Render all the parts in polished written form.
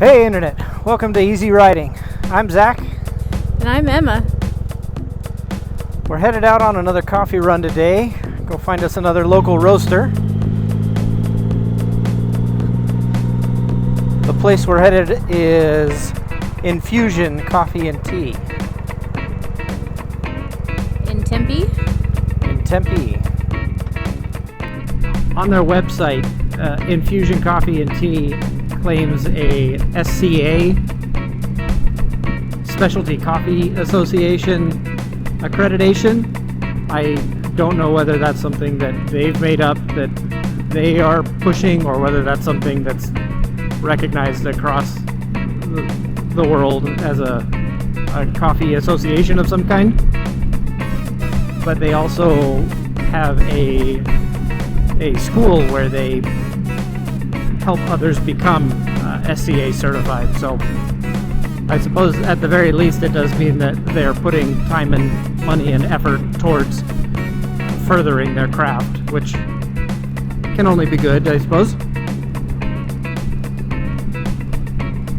Hey Internet, welcome to Easy Riding. I'm Zac. And I'm Emma. We're headed out on another coffee run today. Go find us another local roaster. The place we're headed is Infusion Coffee and Tea. In Tempe? In Tempe. On their website, Infusion Coffee and Tea claims a SCA, Specialty Coffee Association accreditation. I don't know whether that's something that they've made up that they are pushing, or whether that's something that's recognized across the world as a coffee association of some kind. But they also have a school where they help others become SCA certified. So I suppose at the very least it does mean that they're putting time and money and effort towards furthering their craft, which can only be good, I suppose.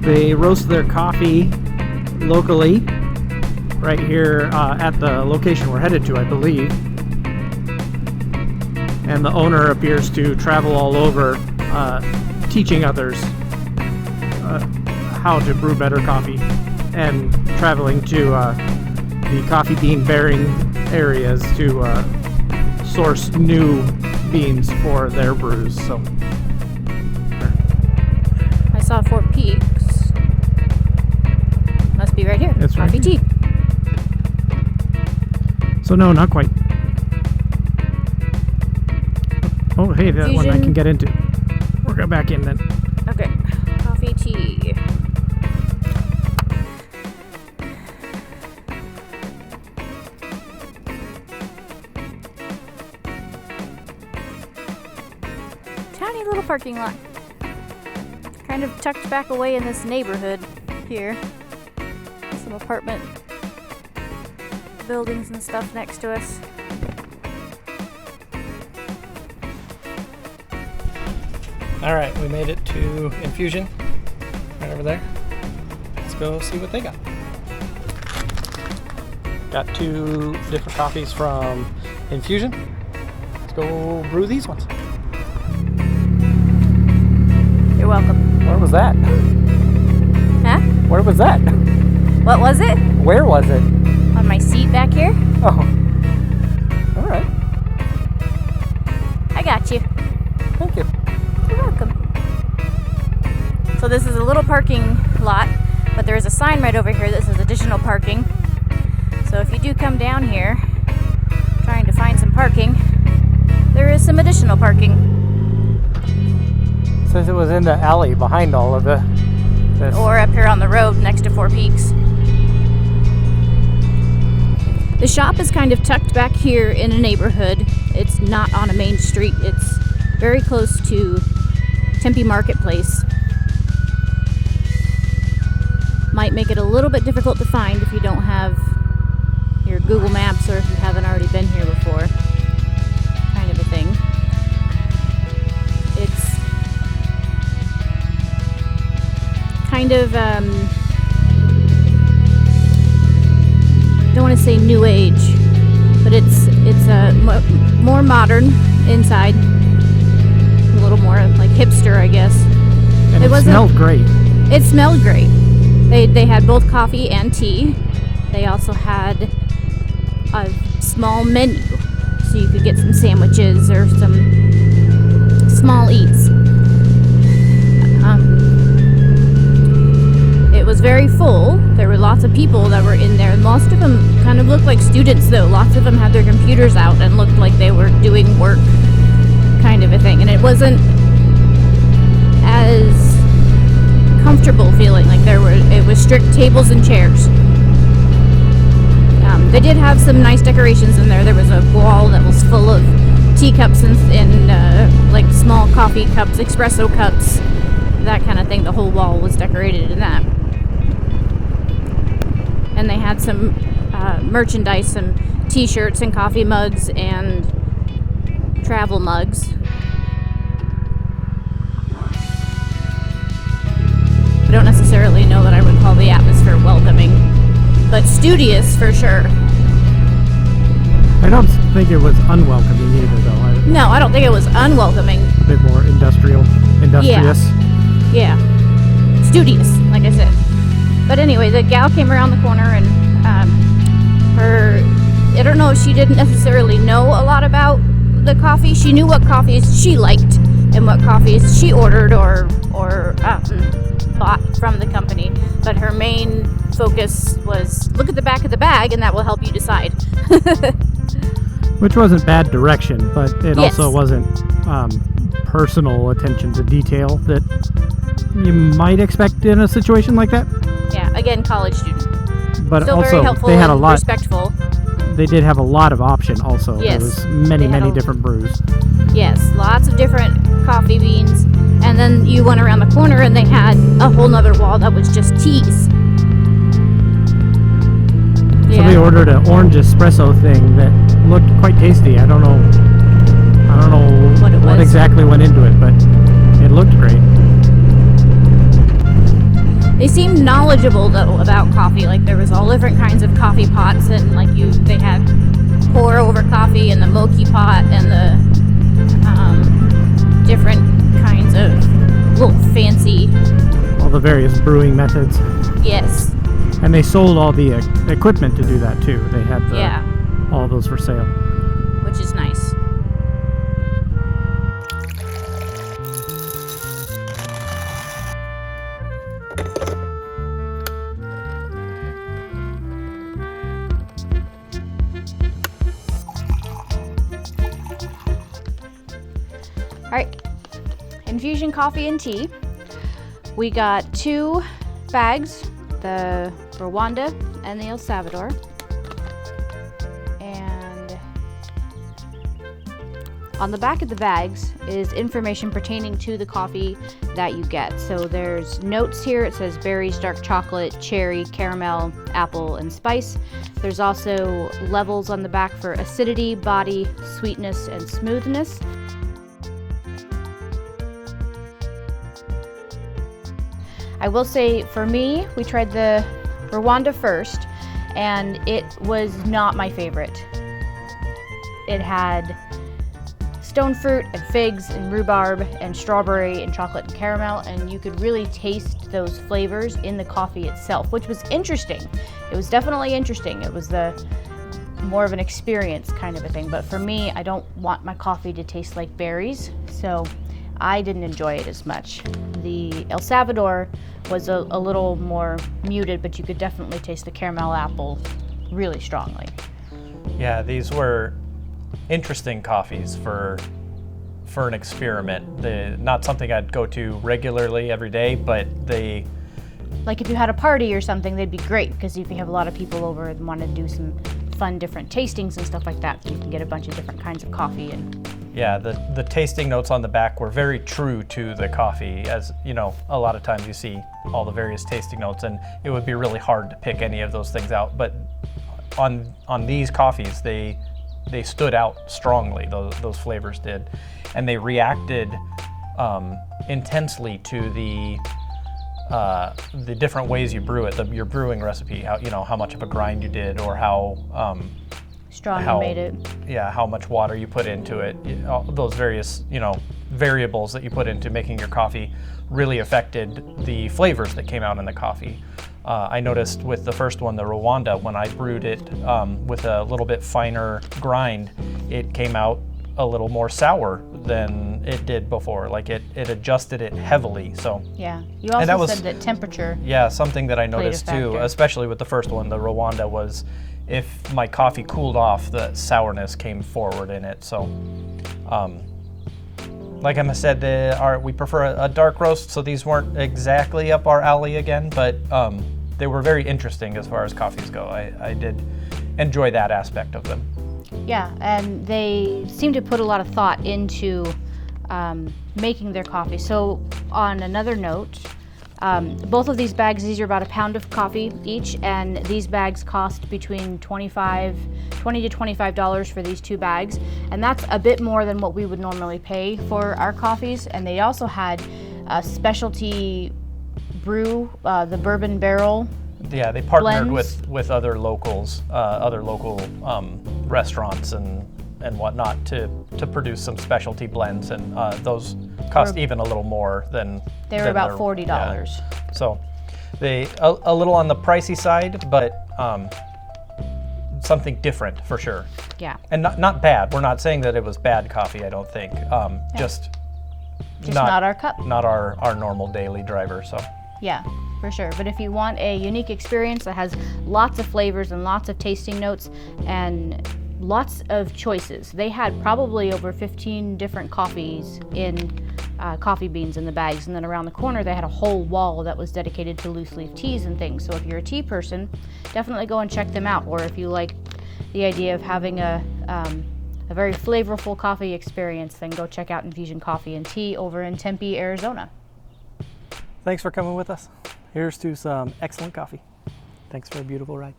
They roast their coffee locally right here at the location we're headed to, I believe. And the owner appears to travel all over teaching others how to brew better coffee, and traveling to the coffee bean bearing areas to source new beans for their brews. So I saw 4 Peaks. Must be right here. It's Coffee right tea. So no, not quite. Oh, hey, that one I can get into. We'll go back in then. Okay. Coffee tea. Tiny little parking lot. Kind of tucked back away in this neighborhood here. Some apartment buildings and stuff next to us. All right, we made it to Infusion, right over there. Let's go see what they got. Got 2 different coffees from Infusion. Let's go brew these ones. You're welcome. Where was that? Huh? Where was that? What was it? Where was it? On my seat back here? Oh. All right. I got you. Thank you. You're welcome. So this is a little parking lot, but there is a sign right over here that says additional parking. So if you do come down here trying to find some parking, there is some additional parking. It says it was in the alley behind all of this. Or up here on the road next to 4 Peaks. The shop is kind of tucked back here in a neighborhood. It's not on a main street. It's very close to Tempe Marketplace. Might make it a little bit difficult to find if you don't have your Google Maps, or if you haven't already been here before, kind of a thing. It's kind of, don't want to say new age, but it's more modern inside. A little more like hipster, I guess. And it smelled great. It smelled great. They had both coffee and tea. They also had a small menu, so you could get some sandwiches or some small eats. It was very full. There were lots of people that were in there. Most of them kind of looked like students, though. Lots of them had their computers out and looked like they were doing work, kind of a thing. And it wasn't as comfortable feeling. Like it was strict tables and chairs. They did have some nice decorations in there. There was a wall that was full of teacups and like small coffee cups, espresso cups, that kind of thing. The whole wall was decorated in that. And they had some merchandise, some t-shirts and coffee mugs and travel mugs. I don't necessarily call the atmosphere welcoming, but studious for sure. I don't think it was unwelcoming either, though. No, I don't think it was unwelcoming. A bit more industrious. Yeah. Studious, like I said. But anyway, the gal came around the corner and I don't know if she didn't necessarily know a lot about the coffee. She knew what coffees she liked and what coffees she ordered or bought from the company. But her main focus was look at the back of the bag and that will help you decide. Which wasn't bad direction, but it Yes. also wasn't personal attention to detail that you might expect in a situation like that. Yeah, again, college student. But Still also, very helpful they had a and lot. respectful. They did have a lot of option. Also, Yes, there was many they had different brews. Yes, lots of different coffee beans. And then you went around the corner and they had a whole nother wall that was just teas. Somebody ordered an orange espresso thing that looked quite tasty. I don't know what exactly went into it, but it looked great. They seemed knowledgeable though about coffee. Like there was all different kinds of coffee pots, and they had pour over coffee and the mochi pot and the different kinds of little fancy. All the various brewing methods. Yes. And they sold all the equipment to do that too. They had all those for sale. Which is nice. Alright, Infusion Coffee and Tea. We got 2 bags, the Rwanda and the El Salvador. And on the back of the bags is information pertaining to the coffee that you get. So there's notes here. It says berries, dark chocolate, cherry, caramel, apple, and spice. There's also levels on the back for acidity, body, sweetness, and smoothness. I will say, for me, we tried the Rwanda first, and it was not my favorite. It had stone fruit and figs and rhubarb and strawberry and chocolate and caramel, and you could really taste those flavors in the coffee itself, which was interesting. It was definitely interesting. It was more of an experience kind of a thing, but for me, I don't want my coffee to taste like berries, so I didn't enjoy it as much. The El Salvador was a little more muted, but you could definitely taste the caramel apple really strongly. Yeah, these were interesting coffees for an experiment. Not something I'd go to regularly every day, but they... Like if you had a party or something, they'd be great, because if you have a lot of people over and want to do some fun different tastings and stuff like that, you can get a bunch of different kinds of coffee. And yeah, the tasting notes on the back were very true to the coffee. As you know, a lot of times you see all the various tasting notes, and it would be really hard to pick any of those things out. But on these coffees, they stood out strongly. Those flavors did, and they reacted intensely to the different ways you brew it, your brewing recipe, how much of a grind you did, or how strong you made it. Yeah, how much water you put into it. All those various variables that you put into making your coffee really affected the flavors that came out in the coffee. I noticed with the first one, the Rwanda, when I brewed it with a little bit finer grind, it came out a little more sour than it did before. Like it adjusted it heavily. So yeah, you also said that temperature. Yeah, something that I noticed too, especially with the first one, the Rwanda, was if my coffee cooled off, the sourness came forward in it. So, like Emma said, we prefer a dark roast, so these weren't exactly up our alley again, but they were very interesting as far as coffees go. I did enjoy that aspect of them. Yeah, and they seem to put a lot of thought into making their coffee. So on another note, both of these bags, these are about a pound of coffee each, and these bags cost between $20 to $25 for these 2 bags, and that's a bit more than what we would normally pay for our coffees. And they also had specialty brew the bourbon barrel. Yeah, they partnered blends. with other locals, other local restaurants and whatnot to produce some specialty blends, and those cost even a little more than They were about $40. Yeah. So they a little on the pricey side, but something different for sure. Yeah. And not bad. We're not saying that it was bad coffee. I don't think. Just not our cup. Not our normal daily driver. So. Yeah, for sure. But if you want a unique experience that has lots of flavors and lots of tasting notes and lots of choices, they had probably over 15 different coffees in coffee beans in the bags, and then around the corner they had a whole wall that was dedicated to loose leaf teas and things. So if you're a tea person, definitely go and check them out. Or if you like the idea of having a very flavorful coffee experience, then go check out Infusion Coffee and Tea over in Tempe, Arizona. Thanks for coming with us. Here's to some excellent coffee. Thanks for a beautiful ride.